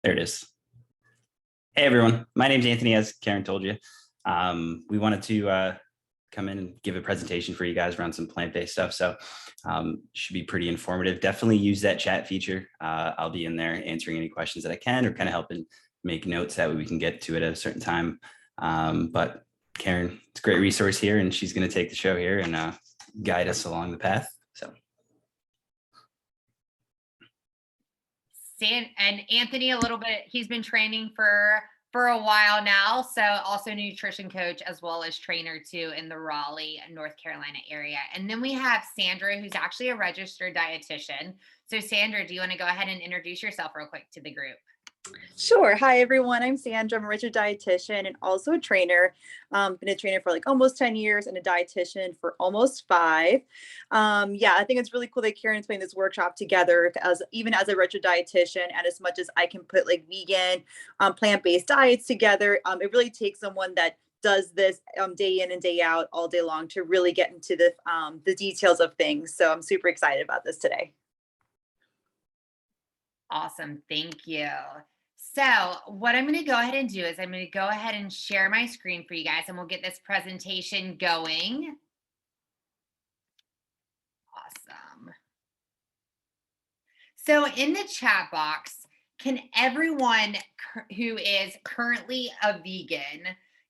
There it is. Hey, everyone. My name's Anthony, as Karen told you. We wanted to come in and give a presentation for you guys around some plant-based stuff. So should be pretty informative. Definitely use that chat feature. I'll be in there answering any questions that I can or kind of helping make notes that way we can get to it at a certain time. But Karen, it's a great resource here, and she's going to take the show here and guide us along the path. So. And Anthony, a little bit, he's been training for a while now. So also nutrition coach as well as trainer too in the Raleigh, North Carolina area. And then we have Sandra, who's actually a registered dietitian. So Sandra, do you want to go ahead and introduce yourself real quick to the group? Sure. Hi, everyone. I'm Sandra. I'm a registered dietitian and also a trainer. Been a trainer for like almost 10 years and a dietitian for almost 5. Yeah, I think it's really cool that Karen's putting this workshop together even as a registered dietitian, and as much as I can put like vegan, plant-based diets together, it really takes someone that does this day in and day out all day long to really get into the details of things. So I'm super excited about this today. Awesome. Thank you. So what I'm going to go ahead and do is I'm going to go ahead and share my screen for you guys, and we'll get this presentation going. Awesome. So in the chat box, can everyone who is currently a vegan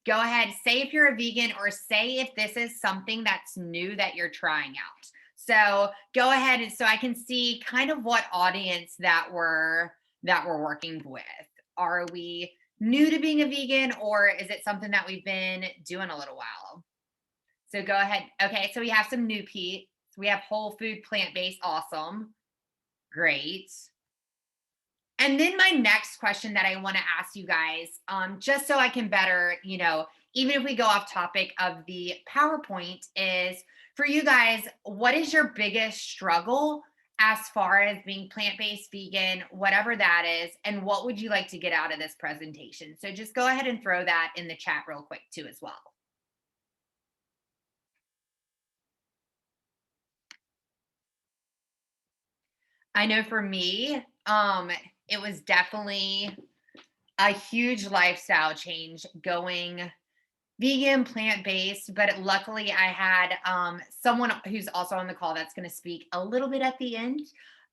go ahead, say if you're a vegan, or say if this is something that's new that you're trying out. So go ahead, and so I can see kind of what audience that we're working with. Are we new to being a vegan, or is it something that we've been doing a little while? So go ahead. Okay, so we have some new peeps. We have whole food, plant-based. Awesome. Great. And then my next question that I want to ask you guys, just so I can better, even if we go off topic of the PowerPoint, is for you guys, what is your biggest struggle as far as being plant-based, vegan, whatever that is, and what would you like to get out of this presentation? So just go ahead and throw that in the chat real quick too as well. I know for me, it was definitely a huge lifestyle change going vegan, plant-based, but luckily I had someone who's also on the call that's going to speak a little bit at the end,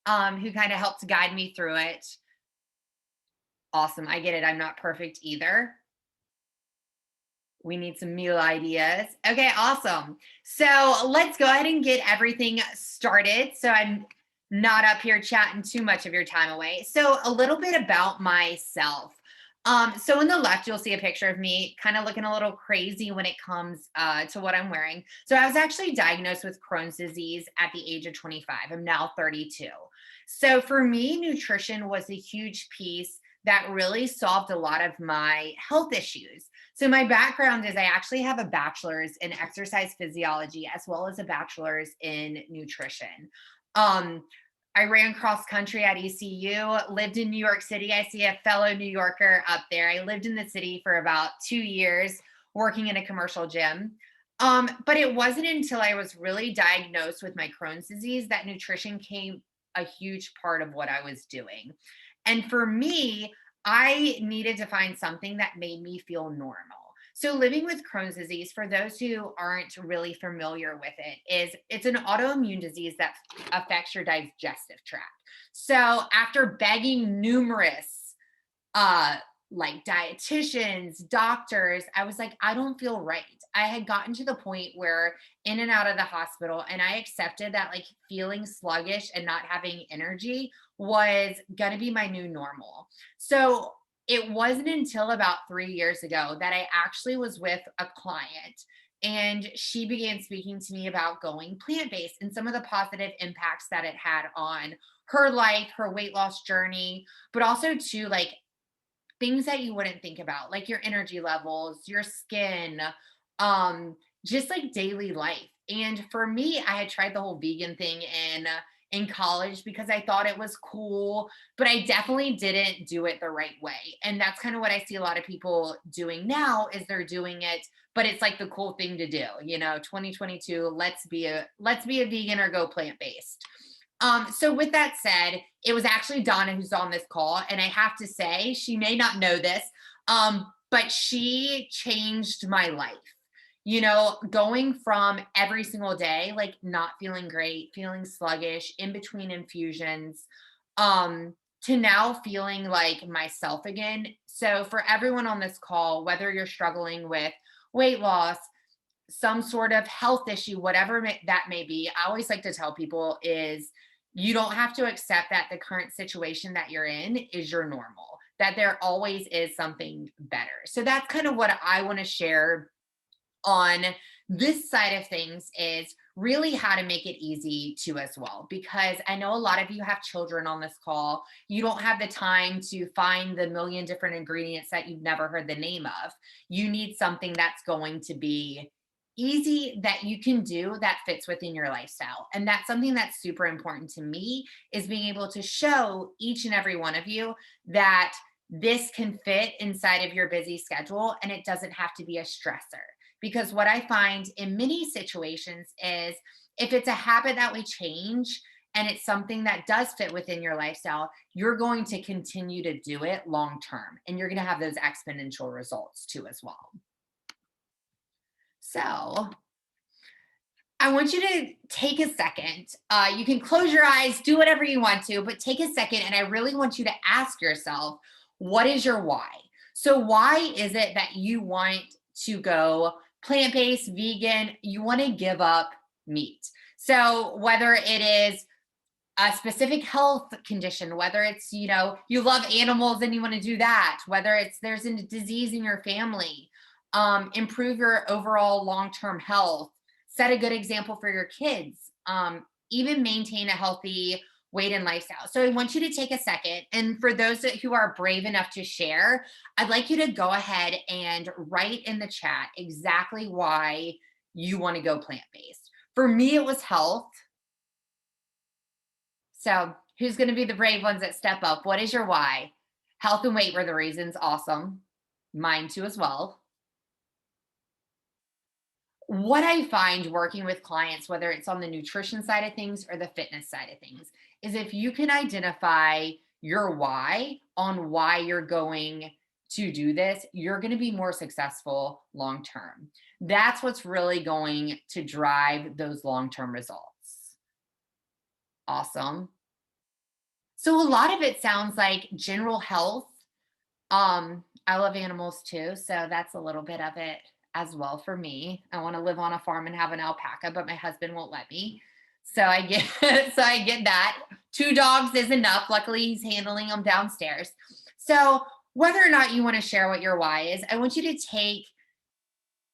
who kind of helped guide me through it. Awesome. I get it. I'm not perfect either. We need some meal ideas. Okay, awesome. So let's go ahead and get everything started. So I'm not up here chatting too much of your time away. So a little bit about myself. So in the left, you'll see a picture of me kind of looking a little crazy when it comes to what I'm wearing. So I was actually diagnosed with Crohn's disease at the age of 25. I'm now 32. So for me, nutrition was a huge piece that really solved a lot of my health issues. So my background is I actually have a bachelor's in exercise physiology as well as a bachelor's in nutrition. I ran cross country at ECU, lived in New York City. I see a fellow New Yorker up there. I lived in the city for about 2 years working in a commercial gym. But it wasn't until I was really diagnosed with my Crohn's disease that nutrition came a huge part of what I was doing. And for me, I needed to find something that made me feel normal. So living with Crohn's disease, for those who aren't really familiar with it, it's an autoimmune disease that affects your digestive tract. So after begging numerous like dietitians, doctors, I was like, I don't feel right. I had gotten to the point where in and out of the hospital, and I accepted that like feeling sluggish and not having energy was going to be my new normal. So it wasn't until about 3 years ago that I actually was with a client, and she began speaking to me about going plant-based and some of the positive impacts that it had on her life, her weight loss journey, but also too, like things that you wouldn't think about, like your energy levels, your skin, just like daily life. And for me, I had tried the whole vegan thing in college because I thought it was cool, but I definitely didn't do it the right way. And that's kind of what I see a lot of people doing now is they're doing it, but it's like the cool thing to do, 2022, let's be a vegan or go plant-based. So with that said, it was actually Donna who's on this call, and I have to say, she may not know this, but she changed my life. You know, going from every single day, like not feeling great, feeling sluggish, in between infusions, to now feeling like myself again. So for everyone on this call, whether you're struggling with weight loss, some sort of health issue, whatever that may be, I always like to tell people is you don't have to accept that the current situation that you're in is your normal, that there always is something better. So that's kind of what I want to share on this side of things, is really how to make it easy to as well. Because I know a lot of you have children on this call. You don't have the time to find the million different ingredients that you've never heard the name of. You need something that's going to be easy, that you can do, that fits within your lifestyle. And that's something that's super important to me, is being able to show each and every one of you that this can fit inside of your busy schedule, and it doesn't have to be a stressor. Because what I find in many situations is, if it's a habit that we change and it's something that does fit within your lifestyle, you're going to continue to do it long term, and you're going to have those exponential results too as well. So I want you to take a second. You can close your eyes, do whatever you want to, but take a second, and I really want you to ask yourself, what is your why? So why is it that you want to go plant-based, vegan, you want to give up meat? So whether it is a specific health condition, whether it's, you know, you love animals and you want to do that, whether it's there's a disease in your family, improve your overall long-term health, set a good example for your kids, even maintain a healthy weight and lifestyle. So I want you to take a second. And for those who are brave enough to share, I'd like you to go ahead and write in the chat exactly why you want to go plant-based. For me, it was health. So who's going to be the brave ones that step up? What is your why? Health and weight were the reasons. Awesome. Mine too as well. What I find working with clients, whether it's on the nutrition side of things or the fitness side of things, is if you can identify your why on why you're going to do this, you're going to be more successful long term. That's what's really going to drive those long-term results. Awesome. So a lot of it sounds like general health. I love animals too, so that's a little bit of it as well for me. I want to live on a farm and have an alpaca, but my husband won't let me. So I get that. 2 dogs is enough. Luckily, he's handling them downstairs. So whether or not you want to share what your why is, I want you to take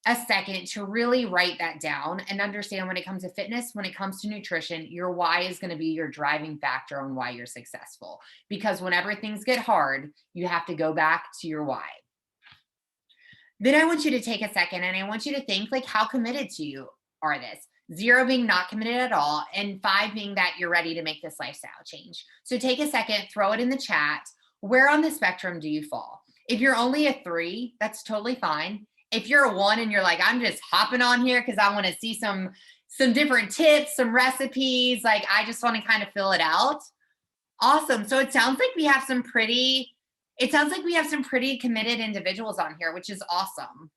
a second to really write that down and understand, when it comes to fitness, when it comes to nutrition, your why is going to be your driving factor on why you're successful. Because whenever things get hard, you have to go back to your why. Then I want you to take a second, and I want you to think, like, how committed to you are this? 0 being not committed at all, and 5 being that you're ready to make this lifestyle change. So take a second, throw it in the chat. Where on the spectrum do you fall? If you're only a 3, that's totally fine. If you're a 1 and you're like, I'm just hopping on here because I want to see some different tips, some recipes, like I just want to kind of fill it out. Awesome. So it sounds like we have some pretty committed individuals on here, which is awesome.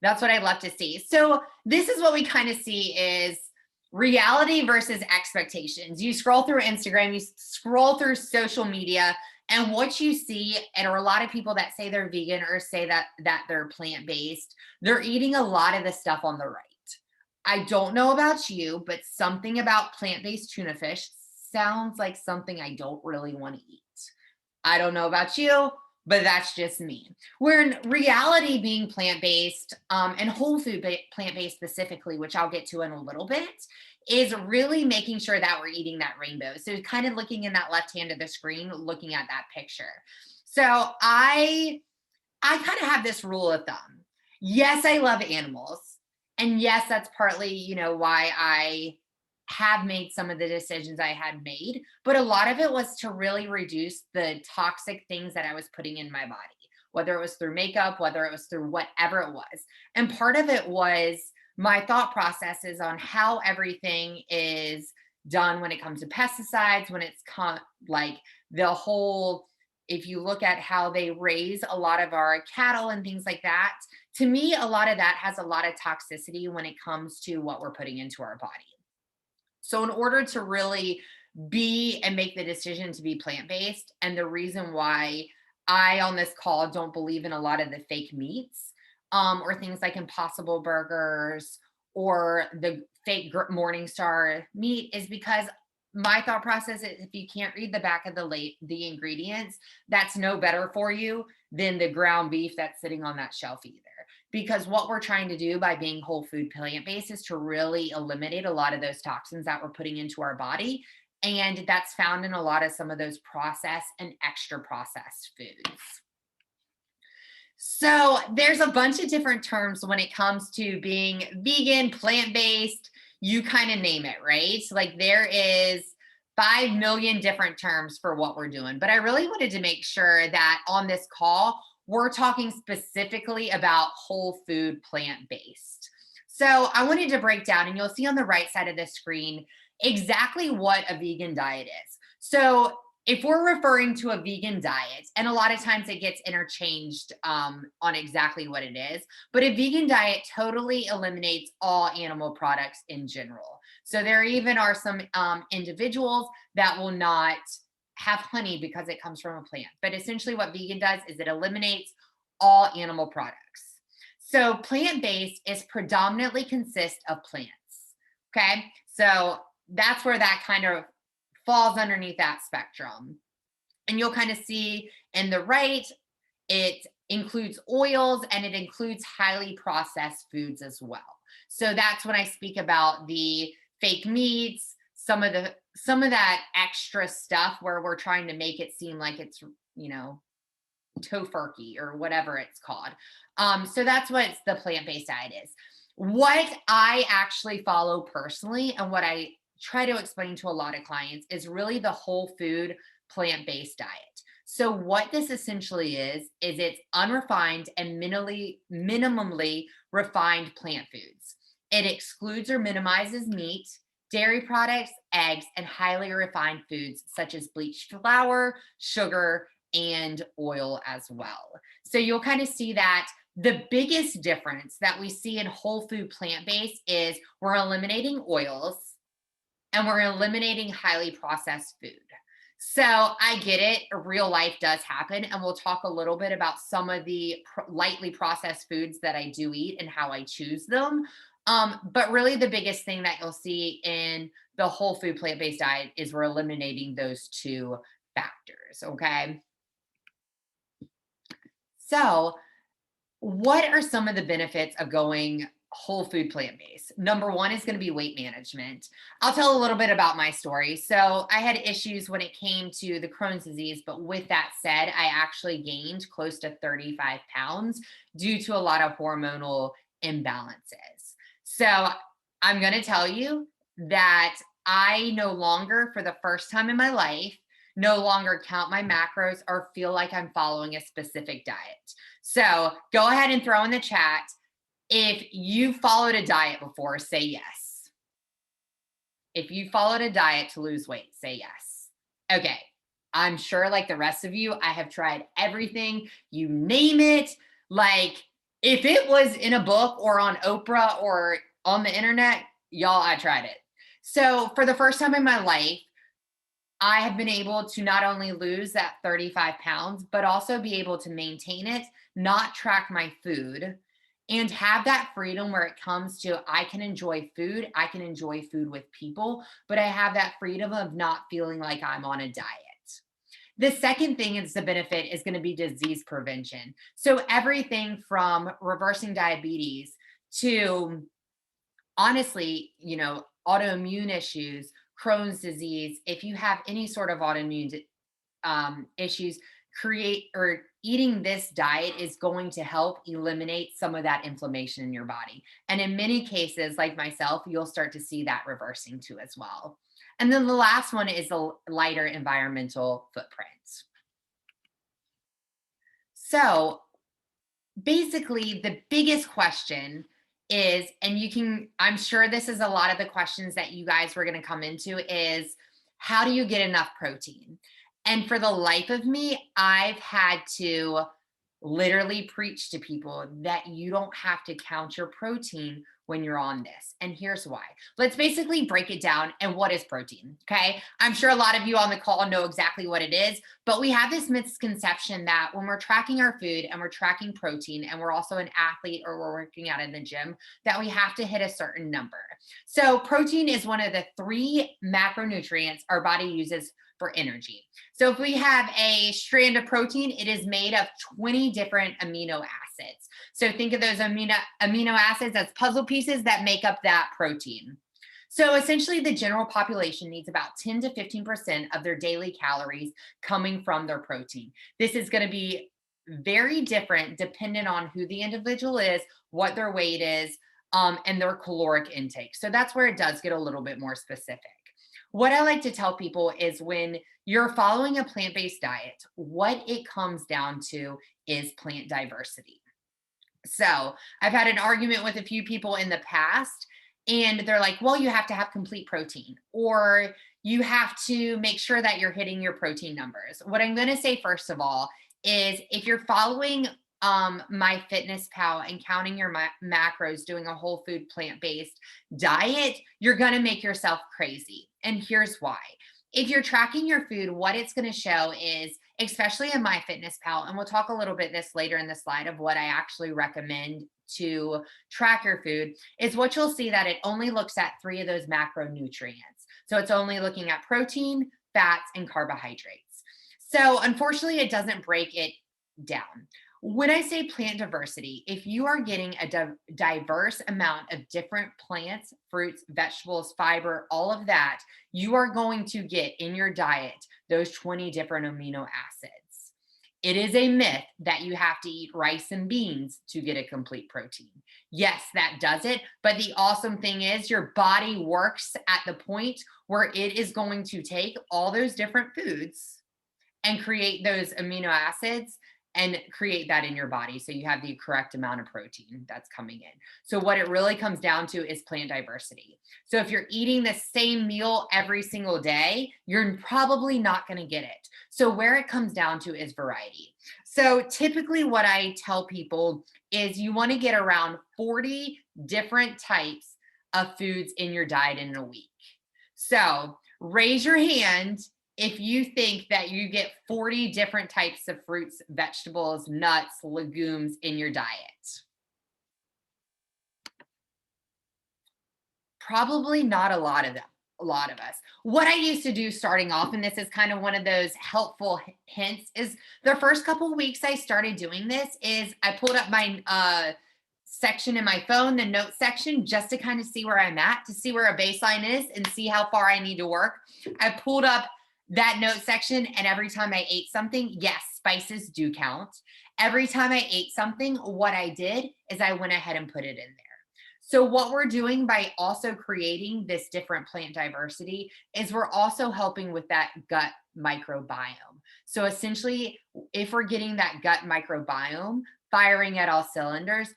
That's what I love to see. So this is what we kind of see is reality versus expectations. You scroll through Instagram, you scroll through social media, and what you see, and a lot of people that say they're vegan or say that they're plant-based, they're eating a lot of the stuff on the right. I don't know about you, but something about plant-based tuna fish sounds like something I don't really want to eat. I don't know about you, but that's just me. Where in reality, being plant-based and whole food plant-based specifically, which I'll get to in a little bit, is really making sure that we're eating that rainbow. So kind of looking in that left hand of the screen, looking at that picture. So I kind of have this rule of thumb. Yes, I love animals. And yes, that's partly, you know, why I have made some of the decisions I had made, but a lot of it was to really reduce the toxic things that I was putting in my body, whether it was through makeup, whether it was through whatever it was. And part of it was my thought processes on how everything is done when it comes to pesticides, when it's like the whole, if you look at how they raise a lot of our cattle and things like that, to me, a lot of that has a lot of toxicity when it comes to what we're putting into our body. So in order to really be and make the decision to be plant-based, and the reason why I on this call don't believe in a lot of the fake meats, or things like Impossible Burgers or the fake Morningstar meat, is because my thought process is if you can't read the back of the ingredients, that's no better for you than the ground beef that's sitting on that shelf either. Because what we're trying to do by being whole food plant-based is to really eliminate a lot of those toxins that we're putting into our body. And that's found in a lot of some of those processed and extra processed foods. So there's a bunch of different terms when it comes to being vegan, plant-based, you kind of name it, right? Like there is 5 million different terms for what we're doing. But I really wanted to make sure that on this call, we're talking specifically about whole food plant-based. So I wanted to break down, and you'll see on the right side of the screen exactly what a vegan diet is. So if we're referring to a vegan diet, and a lot of times it gets interchanged on exactly what it is, but a vegan diet totally eliminates all animal products in general. So there even are some individuals that will not have honey because it comes from a plant. But essentially what vegan does is it eliminates all animal products. So plant-based is predominantly consist of plants. Okay, so that's where that kind of falls underneath that spectrum. And you'll kind of see in the right, it includes oils and it includes highly processed foods as well. So that's when I speak about the fake meats, some of that extra stuff where we're trying to make it seem like it's, you know, tofurkey or whatever it's called. So that's what the plant-based diet is. What I actually follow personally and what I try to explain to a lot of clients is really the whole food plant-based diet. So what this essentially is it's unrefined and minimally refined plant foods. It excludes or minimizes meat, dairy products, eggs, and highly refined foods such as bleached flour, sugar, and oil as well. So you'll kind of see that the biggest difference that we see in whole food plant-based is we're eliminating oils and we're eliminating highly processed food. So I get it, real life does happen, and we'll talk a little bit about some of the lightly processed foods that I do eat and how I choose them. But really the biggest thing that you'll see in the whole food plant-based diet is we're eliminating those two factors, okay? So what are some of the benefits of going whole food plant-based? Number one is going to be weight management. I'll tell a little bit about my story. So I had issues when it came to the Crohn's disease, but with that said, I actually gained close to 35 pounds due to a lot of hormonal imbalances. So I'm going to tell you that I no longer, for the first time in my life, no longer count my macros or feel like I'm following a specific diet. So go ahead and throw in the chat. If you followed a diet before, say yes. If you followed a diet to lose weight, say yes. Okay. I'm sure like the rest of you, I have tried everything, you name it. Like if it was in a book or on Oprah or on the internet, y'all, I tried it. So for the first time in my life, I have been able to not only lose that 35 pounds, but also be able to maintain it, not track my food, and have that freedom where it comes to I can enjoy food. I can enjoy food with people, but I have that freedom of not feeling like I'm on a diet. The second thing is the benefit is going to be disease prevention. So everything from reversing diabetes to honestly, you know, autoimmune issues, Crohn's disease, if you have any sort of autoimmune issues, eating this diet is going to help eliminate some of that inflammation in your body. And in many cases, like myself, you'll start to see that reversing too as well. And then the last one is the lighter environmental footprint. So basically the biggest question is, and I'm sure this is a lot of the questions that you guys were going to come into, is how do you get enough protein? And for the life of me, I've had to literally preach to people that you don't have to count your protein when you're on this. And here's why. Let's basically break it down. And what is protein? Okay. I'm sure a lot of you on the call know exactly what it is, but we have this misconception that when we're tracking our food and we're tracking protein and we're also an athlete or we're working out in the gym, that we have to hit a certain number. So protein is one of the 3 macronutrients our body uses for energy. So if we have a strand of protein, it is made of 20 different amino acids. So think of those amino acids as puzzle pieces that make up that protein. So essentially the general population needs about 10 to 15% of their daily calories coming from their protein. This is going to be very different dependent on who the individual is, what their weight is, and their caloric intake. So that's where it does get a little bit more specific. What I like to tell people is when you're following a plant-based diet, what it comes down to is plant diversity. So I've had an argument with a few people in the past, and they're like, well, you have to have complete protein, or you have to make sure that you're hitting your protein numbers. What I'm going to say, first of all, is if you're following MyFitnessPal and counting your macros, doing a whole food plant-based diet, you're going to make yourself crazy. And here's why. If you're tracking your food, what it's going to show is, especially in MyFitnessPal, and we'll talk a little bit this later in the slide of what I actually recommend to track your food, is what you'll see that it only looks at 3 of those macronutrients. So it's only looking at protein, fats, and carbohydrates. So unfortunately, it doesn't break it down. When I say plant diversity, if you are getting a diverse amount of different plants, fruits, vegetables, fiber, all of that, you are going to get in your diet those 20 different amino acids. It is a myth that you have to eat rice and beans to get a complete protein. Yes, that does it. But the awesome thing is your body works at the point where it is going to take all those different foods and create those amino acids and create that in your body. So you have the correct amount of protein that's coming in. So what it really comes down to is plant diversity. So if you're eating the same meal every single day, you're probably not going to get it. So where it comes down to is variety. So typically what I tell people is you want to get around 40 different types of foods in your diet in a week. So raise your hand if you think that you get 40 different types of fruits, vegetables, nuts, legumes in your diet. Probably not a lot of them, a lot of us. What I used to do starting off, and this is kind of one of those helpful hints, is the first couple of weeks I started doing this is I pulled up my section in my phone, the notes section, just to kind of see where I'm at, to see where a baseline is and see how far I need to work. I pulled up that note section, and every time I ate something, yes, spices do count. Every time I ate something, what I did is I went ahead and put it in there. So what we're doing by also creating this different plant diversity is we're also helping with that gut microbiome. So essentially, if we're getting that gut microbiome firing at all cylinders,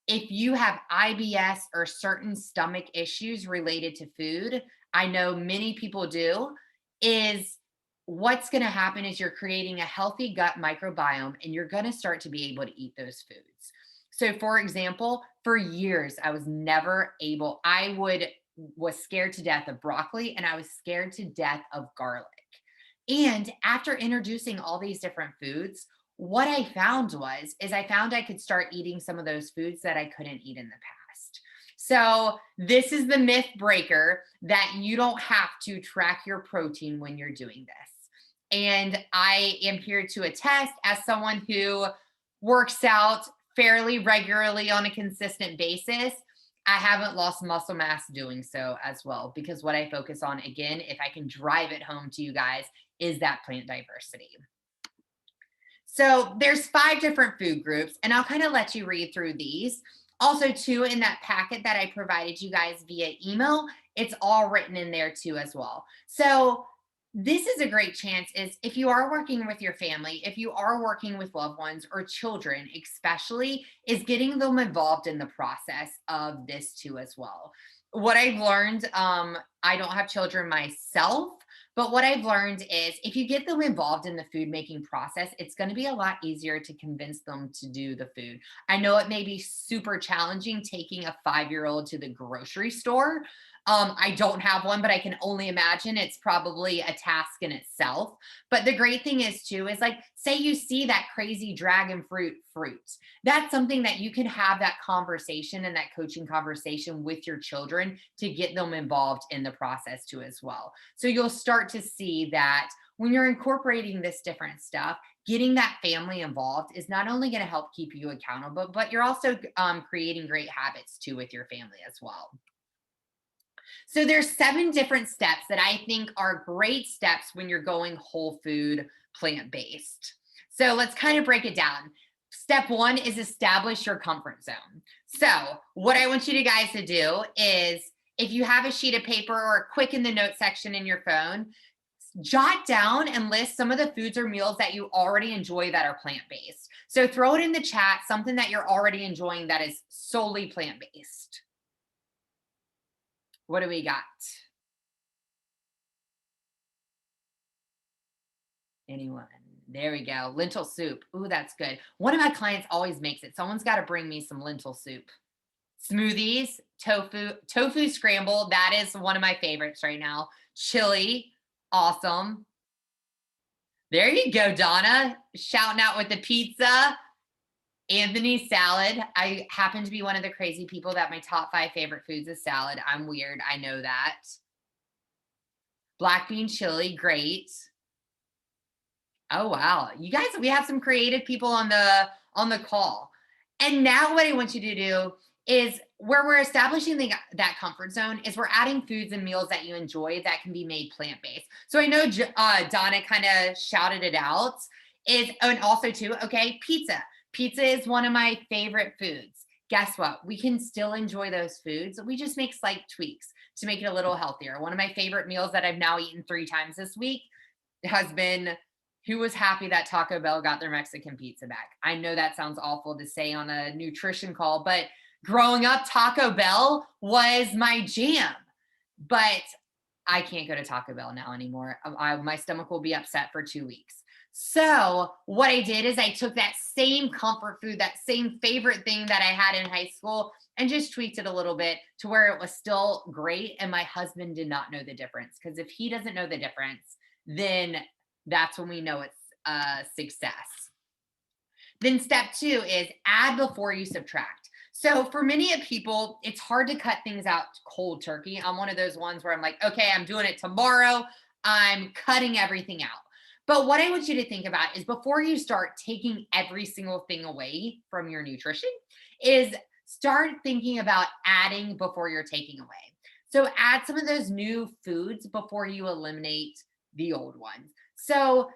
if you have IBS or certain stomach issues related to food, I know many people do, is what's going to happen is you're creating a healthy gut microbiome and you're going to start to be able to eat those foods. So for example, for years, I was never able, was scared to death of broccoli and I was scared to death of garlic. And after introducing all these different foods, what I found I could start eating some of those foods that I couldn't eat in the past. So this is the myth breaker that you don't have to track your protein when you're doing this. And I am here to attest as someone who works out fairly regularly on a consistent basis. I haven't lost muscle mass doing so as well, because what I focus on, again, if I can drive it home to you guys, is that plant diversity. So there's 5 different food groups, and I'll kind of let you read through these. Also, too, in that packet that I provided you guys via email, it's all written in there too as well. So This is a great chance is if you are working with your family, if you are working with loved ones or children, especially, is getting them involved in the process of this too as well. What I've learned, I don't have children myself, but what I've learned is if you get them involved in the food making process, it's going to be a lot easier to convince them to do the food. I know it may be super challenging taking a 5-year-old to the grocery store. I don't have one, but I can only imagine it's probably a task in itself. But the great thing is too, is like, say you see that crazy dragon fruit. That's something that you can have that conversation and that coaching conversation with your children to get them involved in the process too as well. So you'll start to see that when you're incorporating this different stuff, getting that family involved is not only going to help keep you accountable, but you're also creating great habits too with your family as well. So there's 7 different steps that I think are great steps when you're going whole food plant-based. So let's kind of break it down. Step 1 is establish your comfort zone. So what I want you guys to do is if you have a sheet of paper or quick in the note section in your phone, jot down and list some of the foods or meals that you already enjoy that are plant-based. So throw it in the chat, something that you're already enjoying that is solely plant-based. What do we got? Anyone? There we go. Lentil soup. Ooh, that's good. One of my clients always makes it. Someone's got to bring me some lentil soup. Smoothies, tofu scramble. That is one of my favorites right now. Chili. Awesome. There you go, Donna. Shouting out with the pizza. Anthony, salad. I happen to be one of the crazy people that my top 5 favorite foods is salad. I'm weird. I know that. Black bean chili. Great. Oh, wow. You guys, we have some creative people on the call. And now what I want you to do is where we're establishing that comfort zone is we're adding foods and meals that you enjoy that can be made plant-based. So I know Donna kind of shouted it out and also too, okay, pizza. Pizza is one of my favorite foods. Guess what? We can still enjoy those foods. We just make slight tweaks to make it a little healthier. One of my favorite meals that I've now eaten 3 times this week has been who was happy that Taco Bell got their Mexican pizza back. I know that sounds awful to say on a nutrition call, but growing up, Taco Bell was my jam. But I can't go to Taco Bell now anymore. My stomach will be upset for 2 weeks. So what I did is I took that same comfort food, that same favorite thing that I had in high school, and just tweaked it a little bit to where it was still great. And my husband did not know the difference, because if he doesn't know the difference, then that's when we know it's a success. Then step 2 is add before you subtract. So for many people, it's hard to cut things out cold turkey. I'm one of those ones where I'm like, okay, I'm doing it tomorrow. I'm cutting everything out. But what I want you to think about is before you start taking every single thing away from your nutrition is start thinking about adding before you're taking away. So add some of those new foods before you eliminate the old ones. So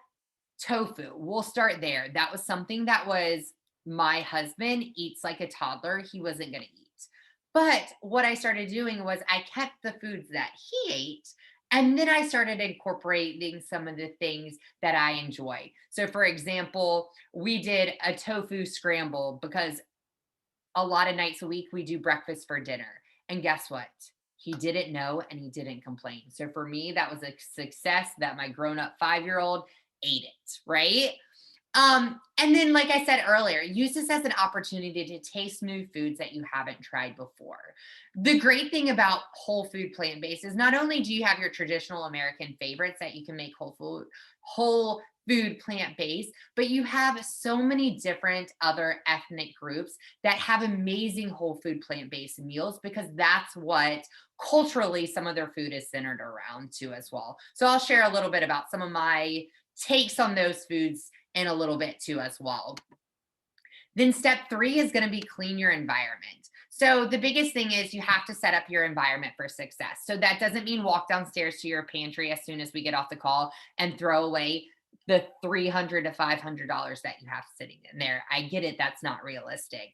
tofu, we'll start there. That was something that was my husband eats like a toddler. He wasn't going to eat. But what I started doing was I kept the foods that he ate. And then I started incorporating some of the things that I enjoy. So for example, we did a tofu scramble because a lot of nights a week we do breakfast for dinner. And guess what? He didn't know and he didn't complain. So for me, that was a success that my grown-up 5-year-old ate it, right? And then, like I said earlier, use this as an opportunity to taste new foods that you haven't tried before. The great thing about whole food plant-based is not only do you have your traditional American favorites that you can make whole food plant-based, but you have so many different other ethnic groups that have amazing whole food plant-based meals, because that's what culturally some of their food is centered around too as well. So I'll share a little bit about some of my takes on those foods in a little bit too as well. Then step 3 is going to be clean your environment. So the biggest thing is you have to set up your environment for success. So that doesn't mean walk downstairs to your pantry as soon as we get off the call and throw away the $300 to $500 that you have sitting in there. I get it. That's not realistic.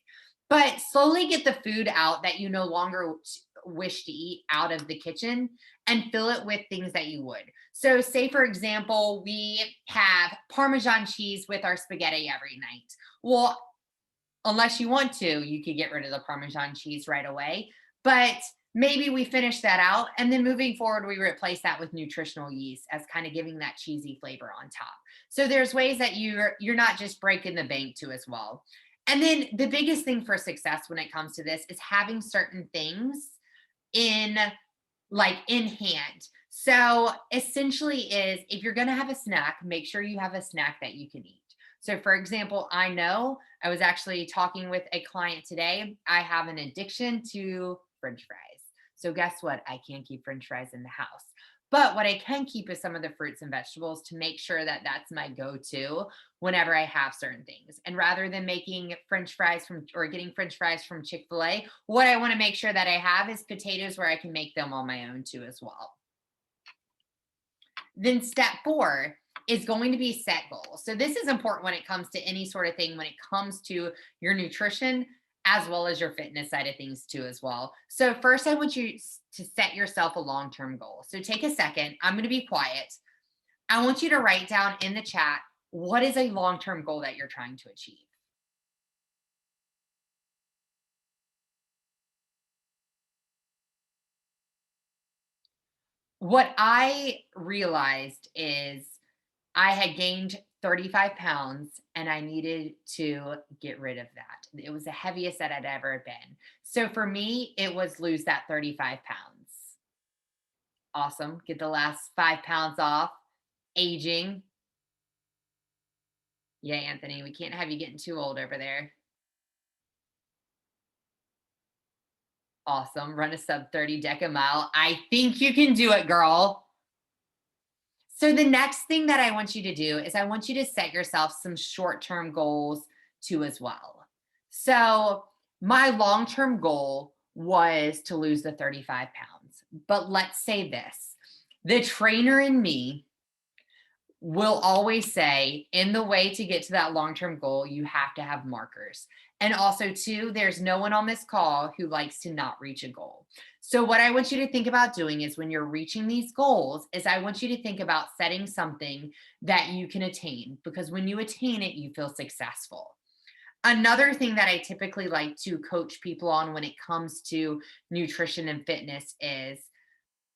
But slowly get the food out that you no longer wish to eat out of the kitchen and fill it with things that you would. So say, for example, we have Parmesan cheese with our spaghetti every night. Well, unless you want to, you could get rid of the Parmesan cheese right away. But maybe we finish that out, and then moving forward, we replace that with nutritional yeast as kind of giving that cheesy flavor on top. So there's ways that you're not just breaking the bank too as well. And then the biggest thing for success when it comes to this is having certain things in hand. So essentially is, if you're going to have a snack, make sure you have a snack that you can eat. So for example, I know I was actually talking with a client today. I have an addiction to French fries. So guess what? I can't keep French fries in the house. But what I can keep is some of the fruits and vegetables to make sure that that's my go-to whenever I have certain things. And rather than making French fries or getting French fries from Chick-fil-A, what I want to make sure that I have is potatoes where I can make them on my own too as well. Then step 4 is going to be set goals. So this is important when it comes to any sort of thing, when it comes to your nutrition, as well as your fitness side of things too as well. So first, I want you to set yourself a long-term goal. So take a second. I'm going to be quiet. I want you to write down in the chat, what is a long-term goal that you're trying to achieve? What I realized is I had gained 35 pounds and I needed to get rid of that. It was the heaviest that I'd ever been. So for me, it was lose that 35 pounds. Awesome. Get the last 5 pounds off. Aging. Yeah, Anthony, we can't have you getting too old over there. Awesome. Run a sub 30 deca mile. I think you can do it, girl. So the next thing that I want you to do is I want you to set yourself some short-term goals too as well. So my long-term goal was to lose the 35 pounds. But let's say this, the trainer in me will always say, in the way to get to that long-term goal, you have to have markers. And also too, there's no one on this call who likes to not reach a goal. So what I want you to think about doing is when you're reaching these goals is I want you to think about setting something that you can attain, because when you attain it, you feel successful. Another thing that I typically like to coach people on when it comes to nutrition and fitness is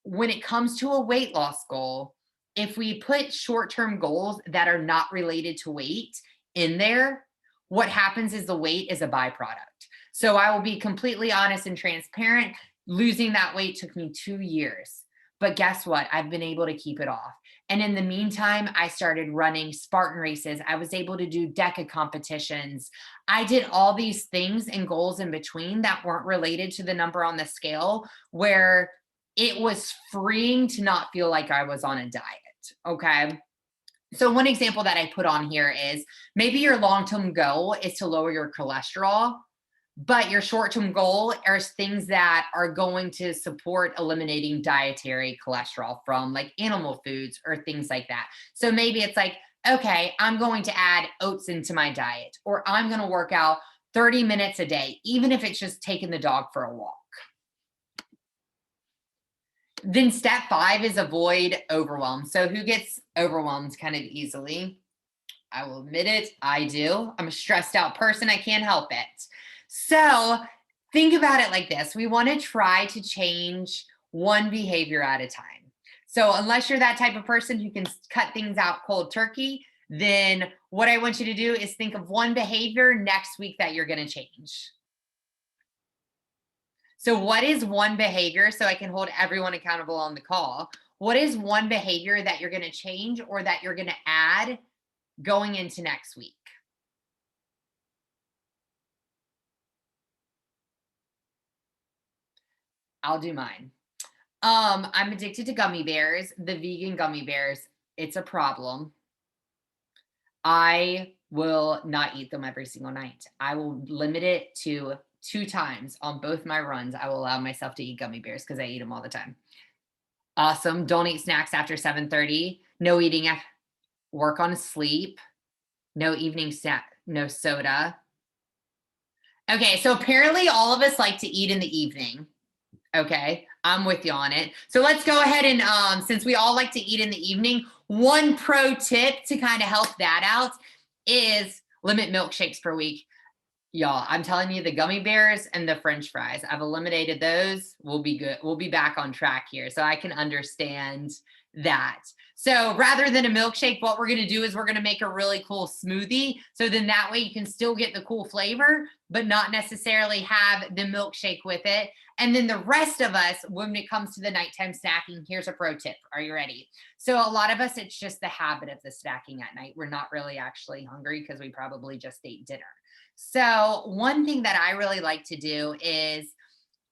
when it comes to a weight loss goal, if we put short-term goals that are not related to weight in there, what happens is the weight is a byproduct. So I will be completely honest and transparent. Losing that weight took me 2 years, but guess what? I've been able to keep it off. And in the meantime, I started running Spartan races. I was able to do DECA competitions. I did all these things and goals in between that weren't related to the number on the scale, where it was freeing to not feel like I was on a diet. Okay. So one example that I put on here is maybe your long-term goal is to lower your cholesterol, but your short-term goal are things that are going to support eliminating dietary cholesterol from like animal foods or things like that. So maybe it's like, okay, I'm going to add oats into my diet, or I'm going to work out 30 minutes a day, even if it's just taking the dog for a walk. Then step 5 is avoid overwhelm. So who gets overwhelmed kind of easily? I will admit it, I do. I'm a stressed out person. I can't help it. So think about it like this. We want to try to change one behavior at a time. So unless you're that type of person who can cut things out cold turkey, then what I want you to do is think of one behavior next week that you're going to change. So what is one behavior, so I can hold everyone accountable on the call? What is one behavior that you're going to change or that you're going to add going into next week? I'll do mine. I'm addicted to gummy bears, the vegan gummy bears. It's a problem. I will not eat them every single night. I will limit it to 2 times on both my runs. I will allow myself to eat gummy bears because I eat them all the time. Awesome. Don't eat snacks after 7:30. No eating after work on sleep. No evening snack. No soda. Okay, so apparently all of us like to eat in the evening. Okay, I'm with you on it. So let's go ahead and since we all like to eat in the evening, one pro tip to kind of help that out is limit milkshakes per week. Y'all, I'm telling you, the gummy bears and the French fries, I've eliminated those. We'll be good. We'll be back on track here. So I can understand that. So rather than a milkshake, what we're going to do is we're going to make a really cool smoothie. So then that way you can still get the cool flavor, but not necessarily have the milkshake with it. And then the rest of us, when it comes to the nighttime snacking, here's a pro tip. Are you ready? So a lot of us, it's just the habit of the snacking at night. We're not really actually hungry because we probably just ate dinner. So one thing that I really like to do is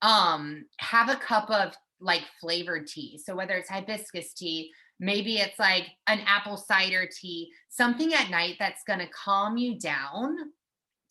have a cup of like flavored tea. So whether it's hibiscus tea, maybe it's like an apple cider tea, something at night that's going to calm you down.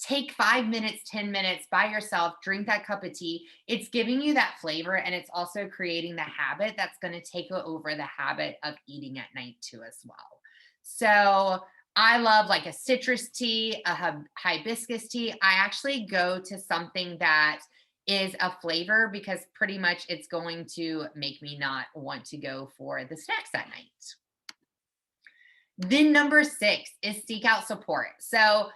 Take 5 minutes, 10 minutes by yourself, drink that cup of tea. It's giving you that flavor and it's also creating the habit that's going to take over the habit of eating at night too as well. So I love like a citrus tea, a hibiscus tea. I actually go to something that is a flavor because pretty much it's going to make me not want to go for the snacks at night. Then number 6 is seek out support. So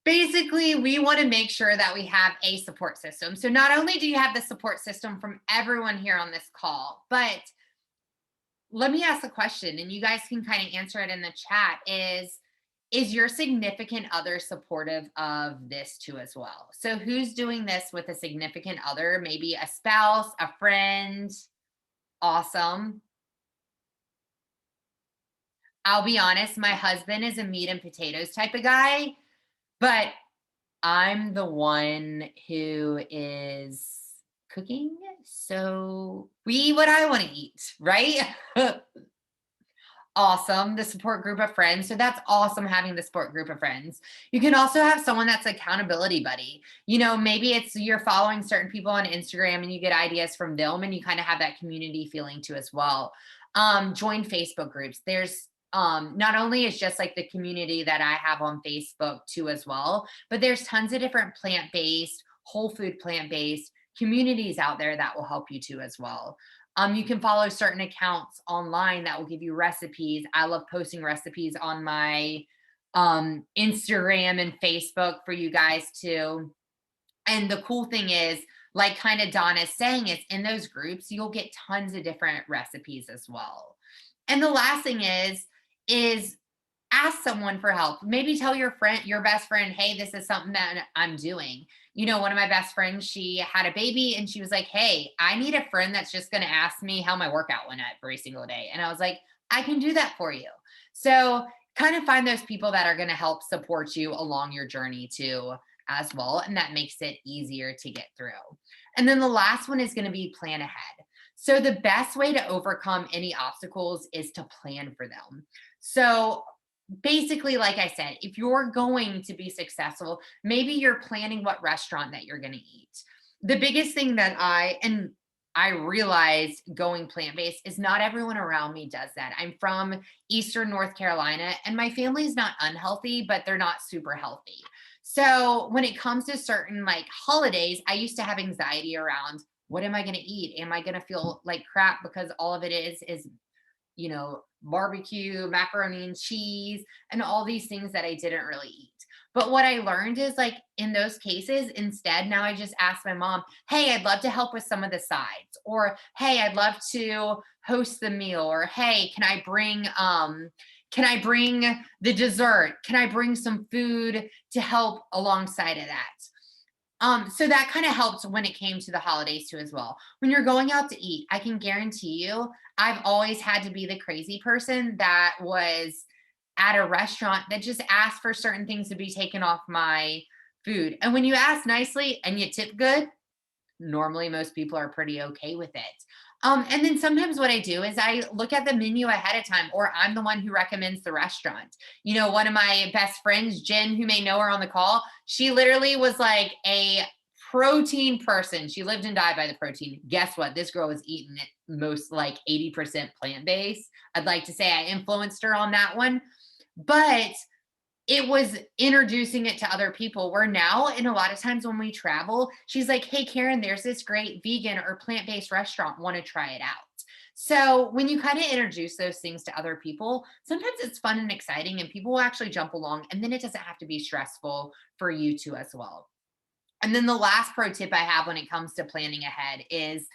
basically, we want to make sure that we have a support system. So not only do you have the support system from everyone here on this call, but let me ask a question and you guys can kind of answer it in the chat is your significant other supportive of this too as well? So who's doing this with a significant other, maybe a spouse, a friend? Awesome. I'll be honest, my husband is a meat and potatoes type of guy, but I'm the one who is cooking. So we eat what I want to eat, right? Awesome. The support group of friends. So that's awesome having the support group of friends. You can also have someone that's accountability buddy. You know, maybe it's you're following certain people on Instagram and you get ideas from them and you kind of have that community feeling too as well. Join Facebook groups. There's not only is just like the community that I have on Facebook too as well, but there's tons of different plant-based, whole food plant-based communities out there that will help you too as well. You can follow certain accounts online that will give you recipes. I love posting recipes on my Instagram and Facebook for you guys too. And the cool thing is, like kind of Donna's saying, is in those groups, you'll get tons of different recipes as well. And the last thing is ask someone for help. Maybe tell your friend, your best friend, hey, this is something that I'm doing. You know, one of my best friends, she had a baby and she was like, hey, I need a friend that's just going to ask me how my workout went every single day. And I was like, I can do that for you. So kind of find those people that are going to help support you along your journey too as well. And that makes it easier to get through. And then the last one is going to be plan ahead. So the best way to overcome any obstacles is to plan for them. So basically, like I said, if you're going to be successful, maybe you're planning what restaurant that you're going to eat. The biggest thing that I realized going plant-based is not everyone around me does that. I'm from Eastern North Carolina and my family's not unhealthy, but they're not super healthy. So when it comes to certain like holidays, I used to have anxiety around what am I going to eat? Am I going to feel like crap because all of it is, you know, barbecue, macaroni and cheese, and all these things that I didn't really eat. But what I learned is like in those cases, instead, now I just ask my mom, hey, I'd love to help with some of the sides, or hey, I'd love to host the meal, or hey, can I bring the dessert? Can I bring some food to help alongside of that? So that kind of helped when it came to the holidays too as well. When you're going out to eat, I can guarantee you, I've always had to be the crazy person that was at a restaurant that just asked for certain things to be taken off my food. And when you ask nicely and you tip good, normally most people are pretty okay with it. And then sometimes what I do is I look at the menu ahead of time, or I'm the one who recommends the restaurant. You know, one of my best friends, Jen, who may know her on the call, she literally was like a protein person. She lived and died by the protein. Guess what? This girl was eating it most like 80% plant-based. I'd like to say I influenced her on that one. But it was introducing it to other people, where now, and a lot of times when we travel, she's like, hey, Karen, there's this great vegan or plant-based restaurant. Want to try it out? So when you kind of introduce those things to other people, sometimes it's fun and exciting and people will actually jump along, and then it doesn't have to be stressful for you too as well. And then the last pro tip I have when it comes to planning ahead is,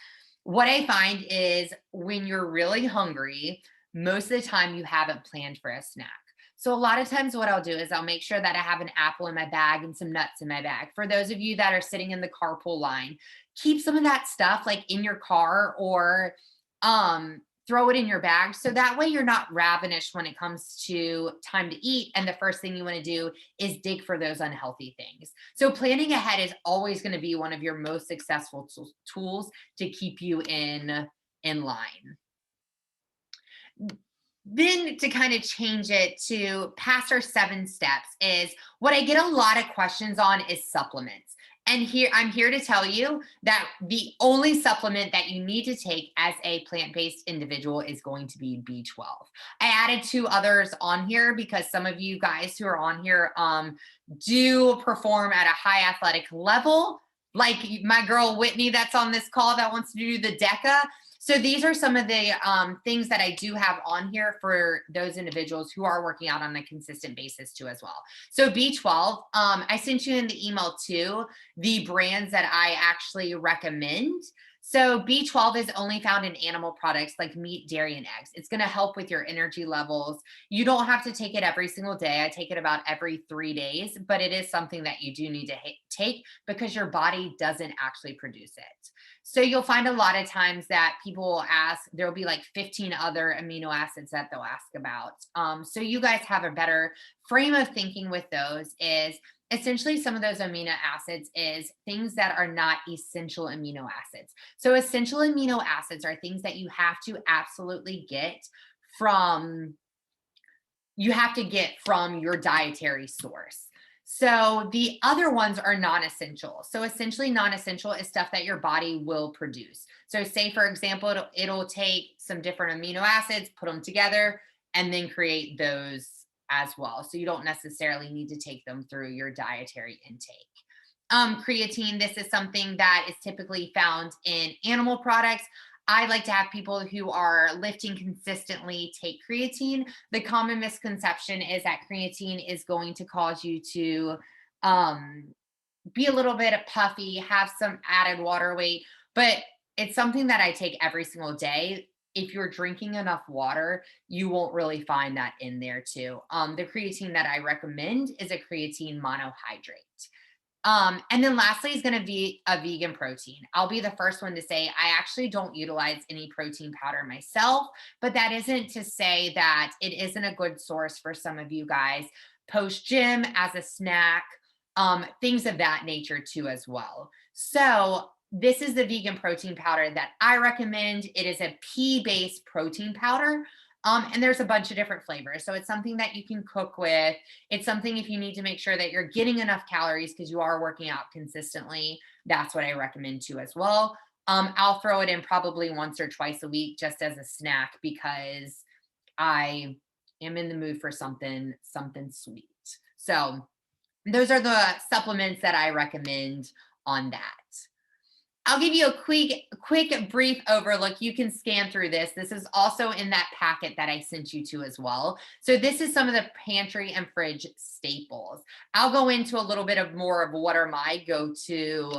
what I find is when you're really hungry, most of the time you haven't planned for a snack. So a lot of times what I'll do is I'll make sure that I have an apple in my bag and some nuts in my bag. For those of you that are sitting in the carpool line, keep some of that stuff like in your car, or throw it in your bag. So that way you're not ravenous when it comes to time to eat. And the first thing you want to do is dig for those unhealthy things. So planning ahead is always going to be one of your most successful tools to keep you in line. Then to kind of change it to past our 7 steps is, what I get a lot of questions on is supplements. And here, I'm here to tell you that the only supplement that you need to take as a plant-based individual is going to be B12. I added 2 others on here because some of you guys who are on here do perform at a high athletic level, like my girl Whitney that's on this call that wants to do the DECA. So these are some of the things that I do have on here for those individuals who are working out on a consistent basis too as well. So B12, I sent you in the email too, the brands that I actually recommend. So B12 is only found in animal products like meat, dairy, and eggs. It's going to help with your energy levels. You don't have to take it every single day. I take it about every 3 days, but it is something that you do need to take because your body doesn't actually produce it. So you'll find a lot of times that people will ask, there'll be like 15 other amino acids that they'll ask about. So you guys have a better frame of thinking with those. Is essentially some of those amino acids is things that are not essential amino acids. So essential amino acids are things that you have to absolutely get from your dietary source. So the other ones are non-essential. So essentially non-essential is stuff that your body will produce. So say, for example, it'll take some different amino acids, put them together, and then create those as well. So you don't necessarily need to take them through your dietary intake. Creatine, this is something that is typically found in animal products. I like to have people who are lifting consistently take creatine. The common misconception is that creatine is going to cause you to be a little bit puffy, have some added water weight, but it's something that I take every single day. If you're drinking enough water, you won't really find that in there too. The creatine that I recommend is a creatine monohydrate. And then lastly is going to be a vegan protein. I'll be the first one to say I actually don't utilize any protein powder myself, but that isn't to say that it isn't a good source for some of you guys post gym as a snack, things of that nature too as well. So this is the vegan protein powder that I recommend. It is a pea-based protein powder. And there's a bunch of different flavors. So it's something that you can cook with. It's something if you need to make sure that you're getting enough calories because you are working out consistently, that's what I recommend too as well. I'll throw it in probably once or twice a week just as a snack because I am in the mood for something sweet. So those are the supplements that I recommend on that. I'll give you a quick brief overlook. You can scan through this. This is also in that packet that I sent you to as well. So this is some of the pantry and fridge staples. I'll go into a little bit of more of what are my go-to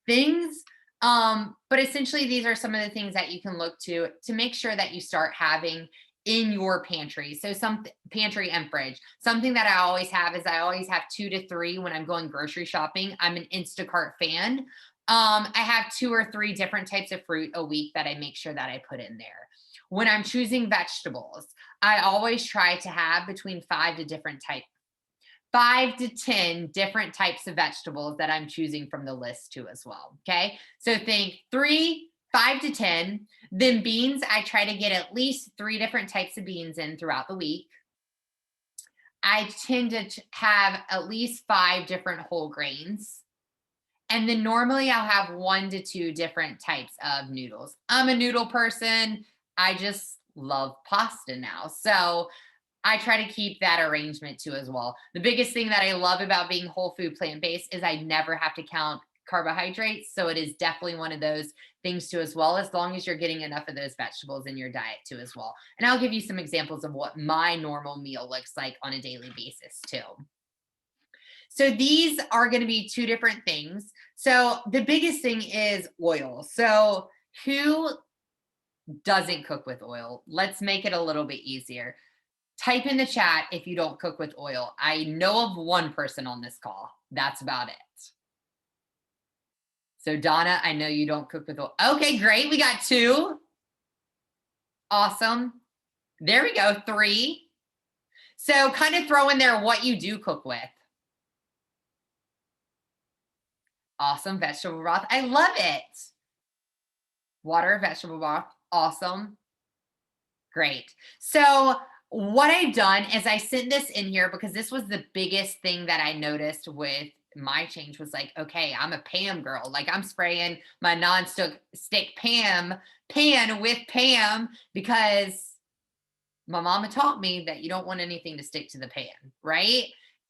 things. But essentially these are some of the things that you can look to make sure that you start having in your pantry. So some pantry and fridge. Something that I always have is I always have 2 to 3 when I'm going grocery shopping. I'm an Instacart fan. I have 2 or 3 different types of fruit a week that I make sure that I put in there. When I'm choosing vegetables, I always try to have between 5 to 10 different types of vegetables that I'm choosing from the list too as well. Okay. So think 5 to 10. Then beans, I try to get at least 3 different types of beans in throughout the week. I tend to have at least 5 different whole grains. And then normally I'll have 1 to 2 different types of noodles. I'm a noodle person. I just love pasta now. So I try to keep that arrangement too as well. The biggest thing that I love about being whole food plant-based is I never have to count carbohydrates. So it is definitely one of those things too as well, as long as you're getting enough of those vegetables in your diet too as well. And I'll give you some examples of what my normal meal looks like on a daily basis too. So these are going to be two different things. So the biggest thing is oil. So who doesn't cook with oil? Let's make it a little bit easier. Type in the chat if you don't cook with oil. I know of one person on this call. That's about it. So Donna, I know you don't cook with oil. Okay, great. We got 2. Awesome. There we go. 3. So kind of throw in there what you do cook with. Awesome. Vegetable broth. I love it. Water, vegetable broth. Awesome. Great. So what I've done is I sent this in here because this was the biggest thing that I noticed with my change was like, okay, I'm a Pam girl. Like I'm spraying my non-stick pan with Pam because my mama taught me that you don't want anything to stick to the pan, right?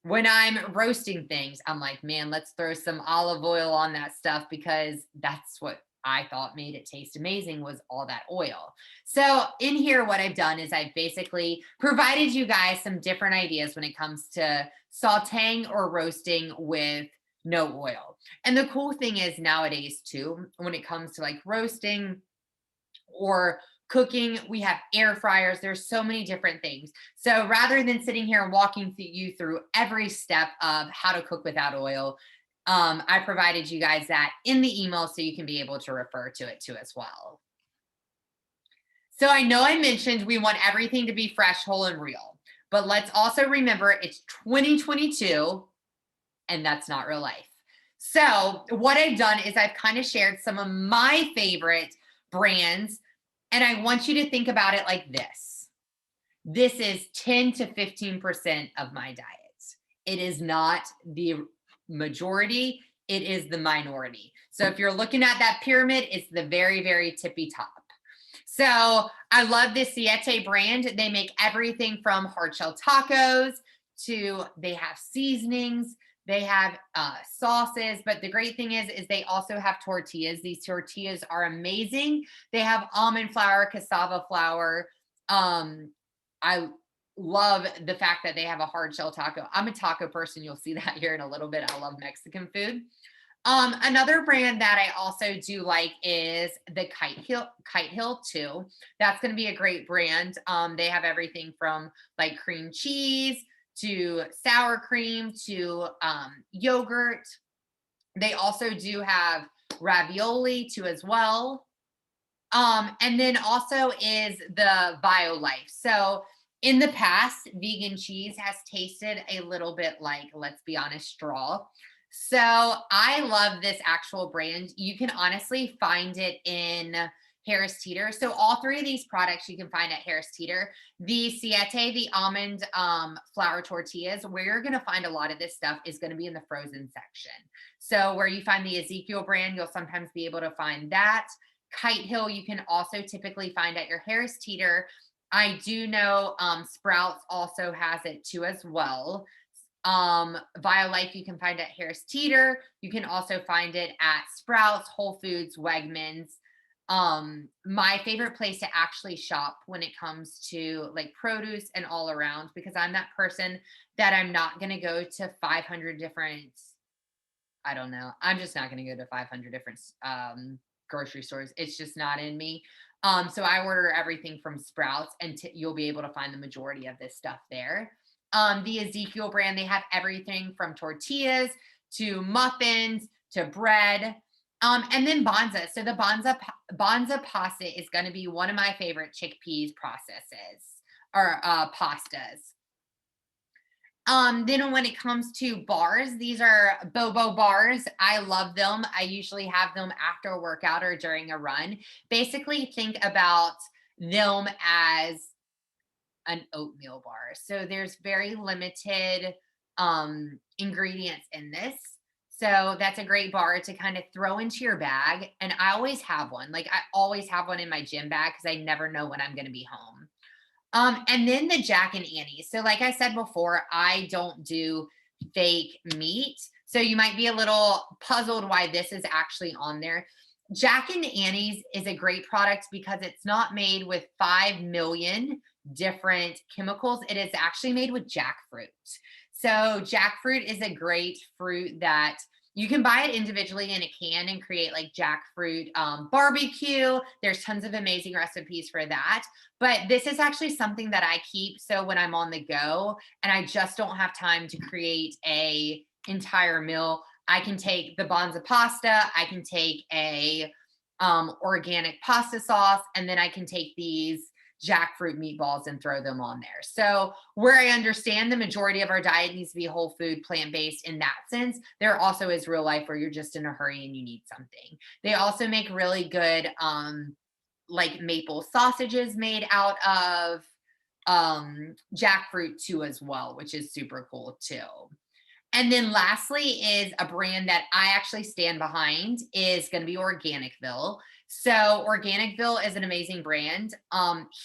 When I'm roasting things, I'm like, man, let's throw some olive oil on that stuff because that's what I thought made it taste amazing was all that oil. So in here, what I've done is I've basically provided you guys some different ideas when it comes to sauteing or roasting with no oil. And the cool thing is nowadays too, when it comes to like roasting or cooking, we have air fryers. There's so many different things. So rather than sitting here and walking you through every step of how to cook without oil, I provided you guys that in the email so you can be able to refer to it too as well. So I know I mentioned we want everything to be fresh, whole, and real, but let's also remember it's 2022 and that's not real life. So what I've done is I've kind of shared some of my favorite brands, and I want you to think about it like this. This is 10 to 15% of my diet. It is not the majority, it is the minority. So if you're looking at that pyramid, it's the very, very tippy top. So I love this Siete brand. They make everything from hard shell tacos to they have seasonings, they have sauces, but the great thing is they also have tortillas. These tortillas are amazing. They have almond flour, cassava flour. I love the fact that they have a hard shell taco. I'm a taco person. You'll see that here in a little bit. I love Mexican food. Another brand that I also do like is the Kite Hill too. That's going to be a great brand. They have everything from like cream cheese to sour cream to yogurt. They also do have ravioli too as well. And then also is the BioLife. So in the past, vegan cheese has tasted a little bit like, let's be honest, straw. So I love this actual brand. You can honestly find it in Harris Teeter. So all 3 of these products you can find at Harris Teeter. The Siete, the almond flour tortillas, where you're going to find a lot of this stuff is going to be in the frozen section. So where you find the Ezekiel brand, you'll sometimes be able to find that. Kite Hill, you can also typically find at your Harris Teeter. I do know Sprouts also has it too as well. BioLife you can find at Harris Teeter. You can also find it at Sprouts, Whole Foods, Wegmans. My favorite place to actually shop when it comes to like produce and all around, because I'm that person that I'm not going to go to 500 different, I don't know. I'm just not going to go to 500 different grocery stores. It's just not in me. So I order everything from Sprouts and you'll be able to find the majority of this stuff there. The Ezekiel brand, they have everything from tortillas to muffins to bread. And then Bonza. So the Bonza pasta is going to be one of my favorite chickpeas processes or pastas. Then when it comes to bars, these are Bobo bars. I love them. I usually have them after a workout or during a run. Basically, think about them as an oatmeal bar. So there's very limited ingredients in this. So that's a great bar to kind of throw into your bag. And I always have one. Like I always have one in my gym bag because I never know when I'm going to be home. And then the Jack and Annie's. So like I said before, I don't do fake meat. So you might be a little puzzled why this is actually on there. Jack and Annie's is a great product because it's not made with 5 million different chemicals. It is actually made with jackfruit. So jackfruit is a great fruit that you can buy it individually in a can and create like jackfruit barbecue. There's tons of amazing recipes for that. But this is actually something that I keep. So when I'm on the go and I just don't have time to create a entire meal, I can take the Bonza pasta, I can take a organic pasta sauce, and then I can take these jackfruit meatballs and throw them on there. So where I understand the majority of our diet needs to be whole food, plant-based in that sense, there also is real life where you're just in a hurry and you need something. They also make really good like maple sausages made out of jackfruit too as well, which is super cool too. And then lastly is a brand that I actually stand behind is going to be Organicville. So Organicville is an amazing brand.